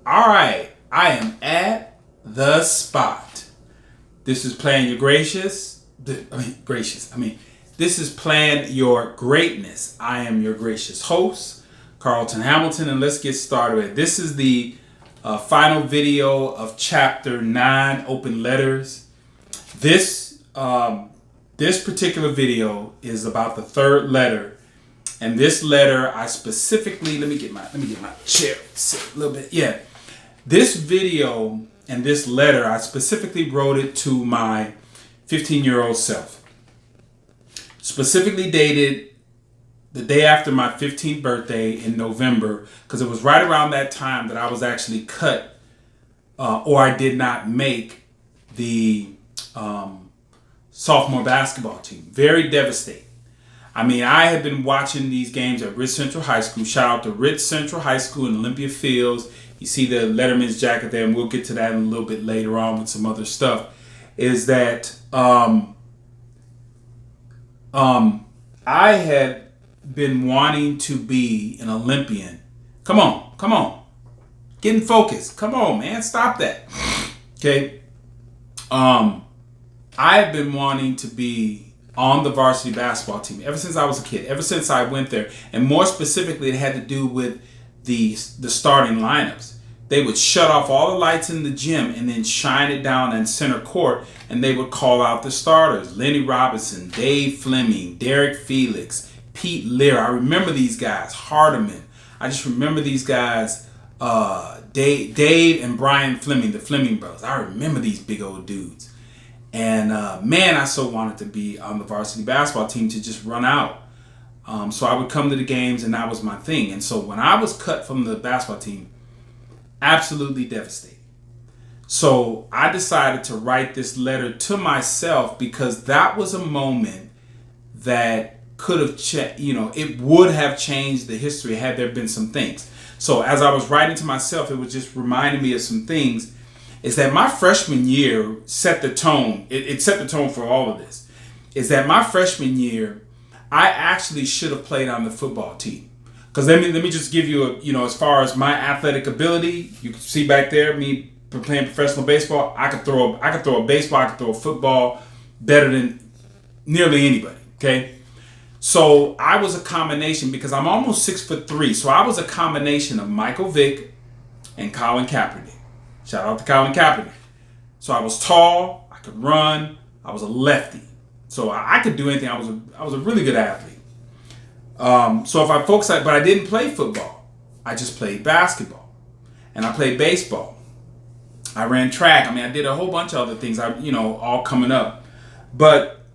All right, I am at the spot. This is Plan Your Gracious. This is Plan Your Greatness. I am your gracious host, Carlton Hamilton, and let's get started. This is the final video of Chapter 9, Open Letters. This particular video is about the third letter. And this letter, I specifically, let me get my chair, sit a little bit. Yeah. This video and this letter, I specifically wrote it to my 15-year-old self. Specifically dated the day after my 15th birthday in November, because it was right around that time that I was actually cut or I did not make the sophomore basketball team. Very devastating. I mean, I had been watching these games at Ritz Central High School. Shout out to Ritz Central High School in Olympia Fields. You see the Letterman's jacket there, and we'll get to that in a little bit later on with some other stuff. Is that I had been wanting to be an Olympian. Come on. Getting focused. Come on, man. Stop that. Okay. I have been wanting to be on the varsity basketball team ever since I was a kid, ever since I went there. And more specifically, it had to do with the starting lineups. They would shut off all the lights in the gym and then shine it down in center court, and they would call out the starters. Lenny Robinson, Dave Fleming, Derek Felix, Pete Lear. I remember these guys. Hardeman. I just remember these guys. Dave and Brian Fleming, the Fleming brothers. I remember these big old dudes. And man, I so wanted to be on the varsity basketball team to just run out. So I would come to the games, and that was my thing. And so when I was cut from the basketball team, absolutely devastating. So I decided to write this letter to myself, because that was a moment that could have, it would have changed the history had there been some things. So as I was writing to myself, it was just reminding me of some things. Is that my freshman year set the tone. It set the tone for all of this. Is that my freshman year, I actually should have played on the football team. Because let me just give you as far as my athletic ability, you can see back there me playing professional baseball. I could throw a baseball, I could throw a football better than nearly anybody. Okay, so I was a combination, because I'm almost 6'3", so I was a combination of Michael Vick and Colin Kaepernick. Shout out to Colin Kaepernick. So I was tall, I could run, I was a lefty. So I could do anything. I was a really good athlete. So if I focused, but I didn't play football. I just played basketball. And I played baseball. I ran track. I did a whole bunch of other things, all coming up. But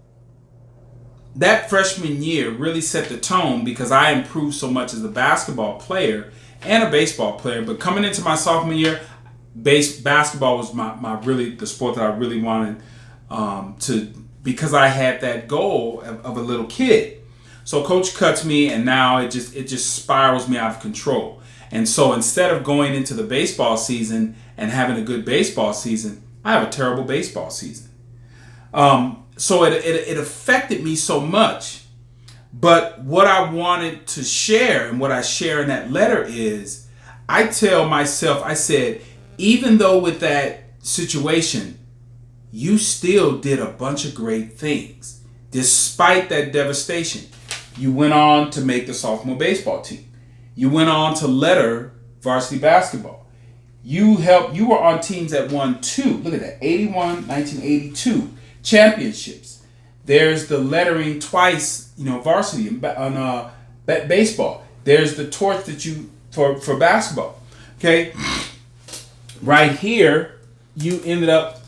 that freshman year really set the tone, because I improved so much as a basketball player and a baseball player. But coming into my sophomore year, basketball was my really the sport that I really wanted to, because I had that goal of a little kid. So coach cuts me, and now it just spirals me out of control. And so instead of going into the baseball season and having a good baseball season, I have a terrible baseball season. So it affected me so much. But what I wanted to share, and what I share in that letter, is I tell myself, I said, even though with that situation, you still did a bunch of great things. Despite that devastation, you went on to make the sophomore baseball team. You went on to letter varsity basketball. You were on teams that won 2, look at that, 81, 1982 championships. There's the lettering twice, varsity on baseball. There's the torch that you, for basketball. Okay. Right here, you ended up,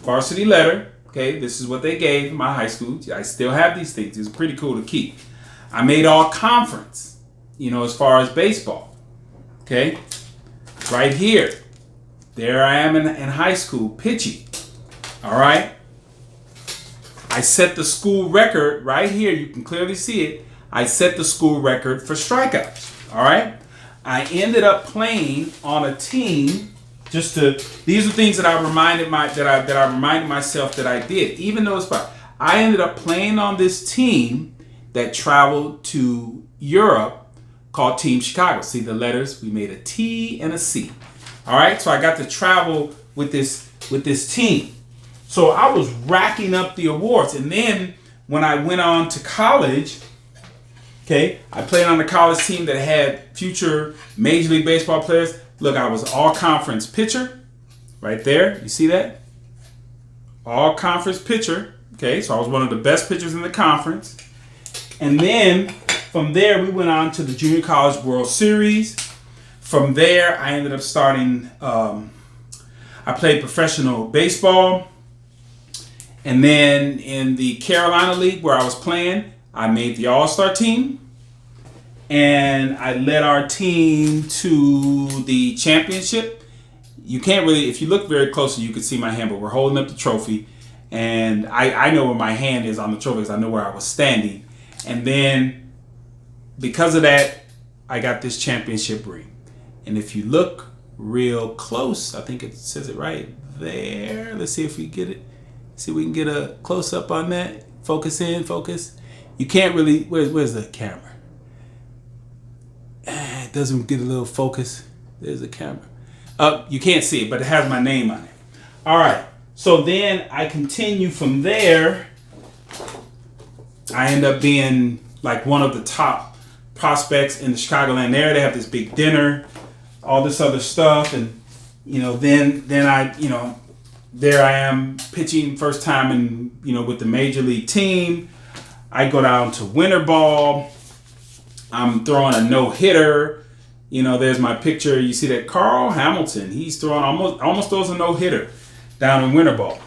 varsity letter. Okay, this is what they gave in my high school. I still have these things. It's pretty cool to keep. I made all conference, as far as baseball. Okay, right here. There I am in high school pitching. All right. I set the school record right here. You can clearly see it. I set the school record for strikeouts. All right. I ended up playing on a team. These are things that I reminded myself that I did, even though I ended up playing on this team that traveled to Europe called Team Chicago. See the letters? We made a T and a C. All right, so I got to travel with this team. So I was racking up the awards, and then when I went on to college, okay, I played on the college team that had future Major League Baseball players. Look, I was all conference pitcher, right there. You see that? All conference pitcher. Okay, so I was one of the best pitchers in the conference. And then from there, we went on to the Junior College World Series. From there, I ended up starting, I played professional baseball. And then in the Carolina League where I was playing, I made the All-Star team. And I led our team to the championship. You can't really, if you look very closely, you can see my hand, but we're holding up the trophy. And I know where my hand is on the trophy because I know where I was standing. And then because of that, I got this championship ring. And if you look real close, I think it says it right there. Let's see if we get it. See if we can get a close up on that. Focus in, focus. You can't really, where's the camera? It doesn't get a little focus. There's the camera. You can't see it, but it has my name on it. All right. So then I continue from there. I end up being like one of the top prospects in the Chicagoland area. They have this big dinner, all this other stuff, and then I there I am pitching first time in with the major league team. I go down to winter ball. I'm throwing a no-hitter. There's my picture. You see that Carl Hamilton, he's throwing almost throws a no-hitter down in winter ball.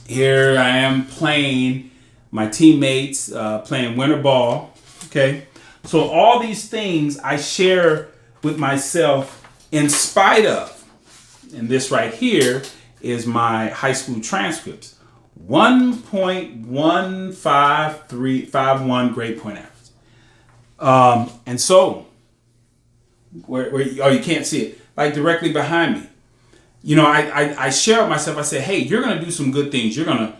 Here I am playing my teammates, playing winter ball. Okay. So all these things I share with myself in spite of, and this right here is my high school transcripts. 1.15351 grade point average. And so, you can't see it, like directly behind me. I share with myself. I say, hey, you're gonna do some good things. You're gonna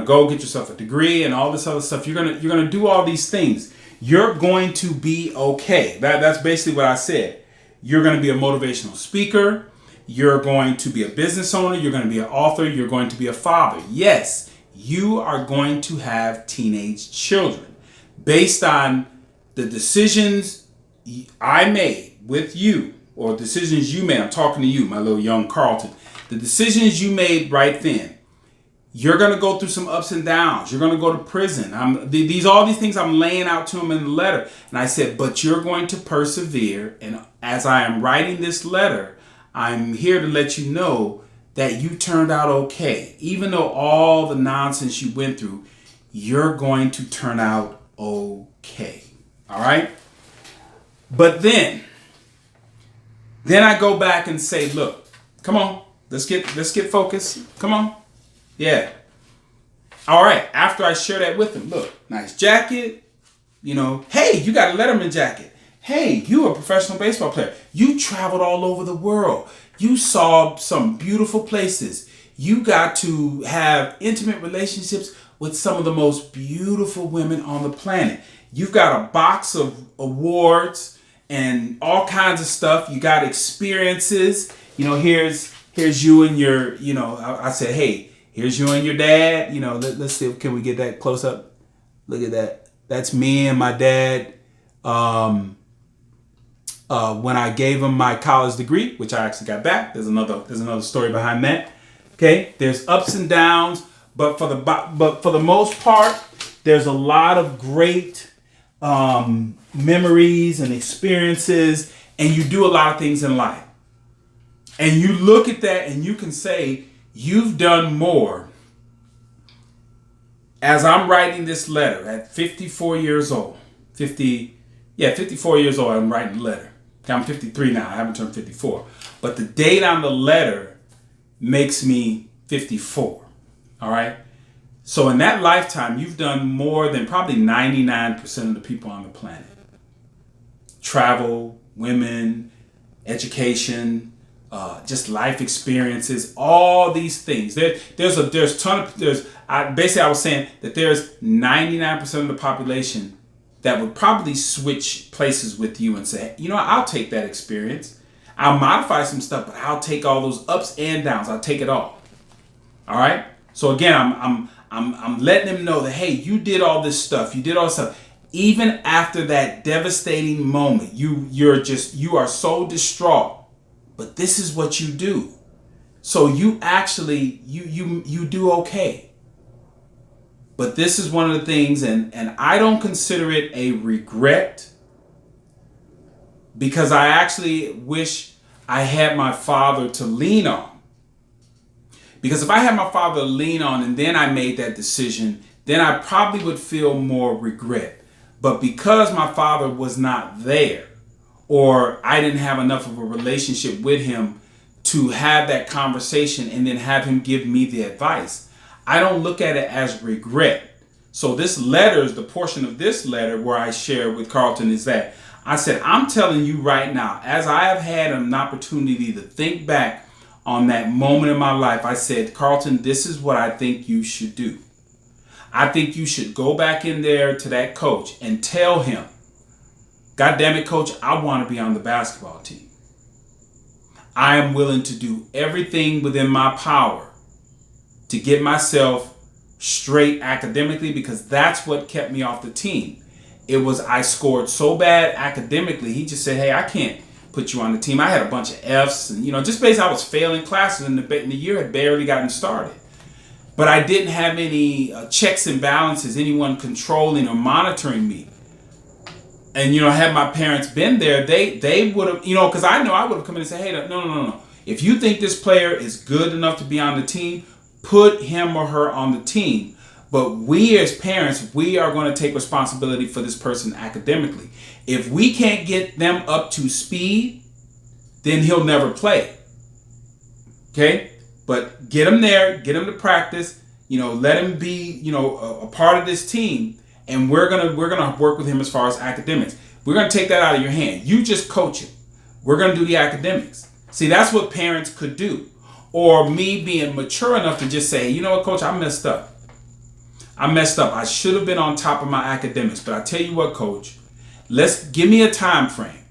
go get yourself a degree and all this other stuff. You're gonna do all these things. You're going to be okay. That's basically what I said. You're gonna be a motivational speaker. You're going to be a business owner. You're going to be an author. You're going to be a father. Yes, you are going to have teenage children based on the decisions I made with you, or decisions you made. I'm talking to you, my little young Carlton. The decisions you made right then. You're going to go through some ups and downs. You're going to go to prison. All these things I'm laying out to him in the letter. And I said, but you're going to persevere. And as I am writing this letter, I'm here to let you know that you turned out okay. Even though all the nonsense you went through, you're going to turn out okay. All right? But then I go back and say, look, come on, let's get focused. Come on. Yeah. All right. After I share that with him, look, nice jacket. Hey, you got a Letterman jacket. Hey, you a professional baseball player. You traveled all over the world. You saw some beautiful places. You got to have intimate relationships with some of the most beautiful women on the planet. You've got a box of awards and all kinds of stuff. You got experiences. Here's you and your, I said, hey, here's you and your dad. Let's see, can we get that close up? Look at that. That's me and my dad. When I gave him my college degree, which I actually got back. There's another story behind that. Okay, there's ups and downs, but for the most part, there's a lot of great memories and experiences, and you do a lot of things in life. And you look at that and you can say, you've done more. As I'm writing this letter at 54 years old, 54 years old, I'm writing the letter. I'm 53 now. I haven't turned 54. But the date on the letter makes me 54. All right? So in that lifetime, you've done more than probably 99% of the people on the planet. Travel, women, education, just life experiences, all these things. I was saying that there's 99% of the population that would probably switch places with you and say, you know, I'll take that experience. I'll modify some stuff, but I'll take all those ups and downs. I'll take it all. All right. So again, I'm letting them know that, hey, you did all this stuff. You did all this stuff. Even after that devastating moment, you are so distraught. But this is what you do. So you actually you do okay. But this is one of the things, and I don't consider it a regret, because I actually wish I had my father to lean on. Because if I had my father to lean on and then I made that decision, then I probably would feel more regret. But because my father was not there, or I didn't have enough of a relationship with him to have that conversation and then have him give me the advice, I don't look at it as regret. So this letter is the portion of this letter where I share with Carlton is that I said, I'm telling you right now, as I have had an opportunity to think back on that moment in my life, I said, Carlton, this is what I think you should do. I think you should go back in there to that coach and tell him, God damn it, coach, I want to be on the basketball team. I am willing to do everything within my power to get myself straight academically, because that's what kept me off the team. It was I scored so bad academically. He just said, hey, I can't put you on the team. I had a bunch of F's and, just basically I was failing classes and the year had barely gotten started. But I didn't have any checks and balances, anyone controlling or monitoring me. And, had my parents been there, they would have, because I know I would have come in and said, hey, no. If you think this player is good enough to be on the team, put him or her on the team. But we as parents, we are going to take responsibility for this person academically. If we can't get them up to speed, then he'll never play. Okay? But get him there, get him to practice, let him be, a part of this team. And we're gonna work with him as far as academics. We're gonna take that out of your hand. You just coach him. We're gonna do the academics. See, that's what parents could do. Or me being mature enough to just say, you know what, coach, I messed up. I should have been on top of my academics. But I tell you what, coach, give me a time frame.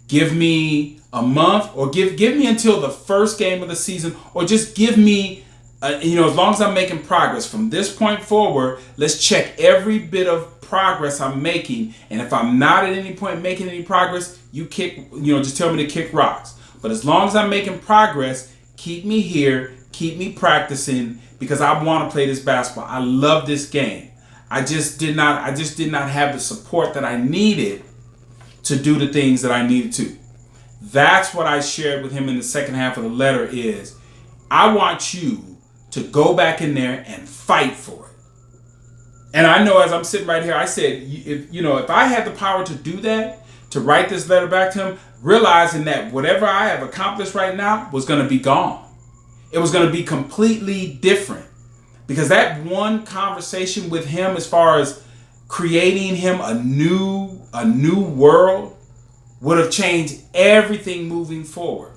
Give me a month, or give me until the first game of the season, or just give me as long as I'm making progress from this point forward, let's check every bit of progress I'm making. And if I'm not at any point making any progress, just tell me to kick rocks. But as long as I'm making progress, keep me here, keep me practicing, because I want to play this basketball. I love this game. I just did not have the support that I needed to do the things that I needed to. That's what I shared with him in the second half of the letter is, I want you to go back in there and fight for it. And I know as I'm sitting right here, I said, if I had the power to do that, to write this letter back to him, realizing that whatever I have accomplished right now was going to be gone. It was going to be completely different. Because that one conversation with him, as far as creating him a new world, would have changed everything moving forward.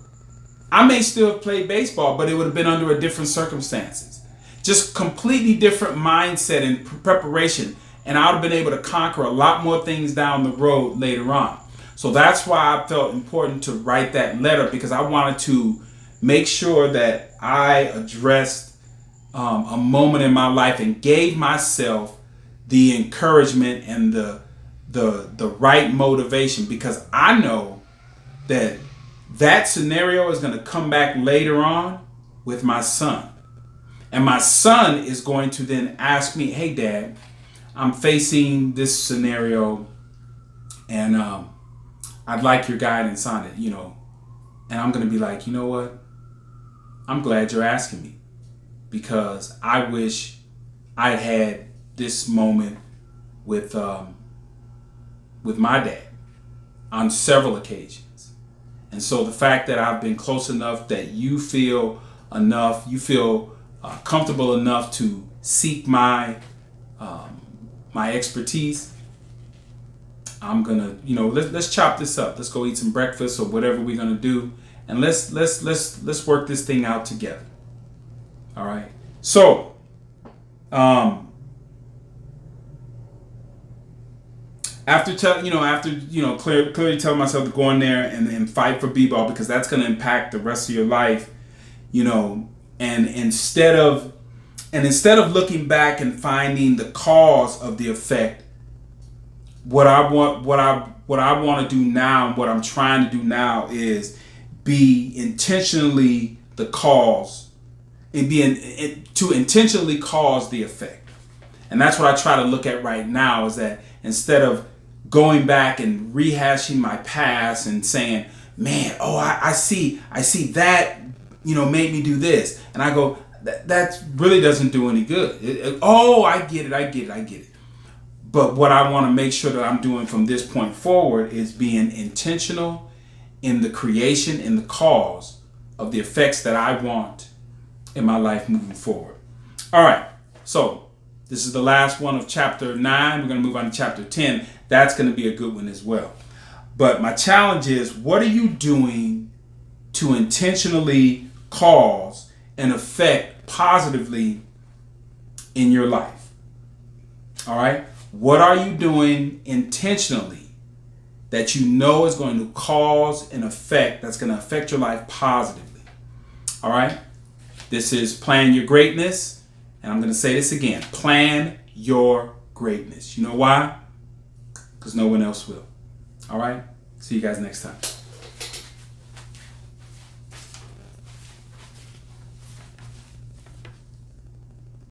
I may still have played baseball, but it would have been under a different circumstances. Just completely different mindset and preparation. And I would have been able to conquer a lot more things down the road later on. So that's why I felt important to write that letter, because I wanted to make sure that I addressed a moment in my life and gave myself the encouragement and the right motivation, because I know that scenario is going to come back later on with my son. And my son is going to then ask me, hey, Dad, I'm facing this scenario and I'd like your guidance on it, And I'm going to be like, you know what? I'm glad you're asking me, because I wish I'd had this moment with my dad on several occasions. And so the fact that I've been close enough that you feel comfortable enough to seek my expertise, I'm gonna, let's chop this up. Let's go eat some breakfast or whatever we're gonna do, and let's work this thing out together. All right. So, clearly telling myself to go in there and fight for b-ball, because that's going to impact the rest of your life, and instead of looking back and finding the cause of the effect, what I want to do now, and what I'm trying to do now, is be intentionally the cause, and to intentionally cause the effect. And that's what I try to look at right now, is that instead of going back and rehashing my past and saying, man, I see that, made me do this. And I go, that really doesn't do any good. I get it. But what I want to make sure that I'm doing from this point forward is being intentional in the creation, in the cause of the effects that I want in my life moving forward. All right. So this is the last one of chapter 9. We're going to move on to chapter 10. That's going to be a good one as well. But my challenge is, what are you doing to intentionally cause an effect positively in your life? All right. What are you doing intentionally that you know is going to cause an effect that's going to affect your life positively? All right. This is Plan Your Greatness. And I'm going to say this again. Plan your greatness. You know why? Because no one else will. All right. See you guys next time.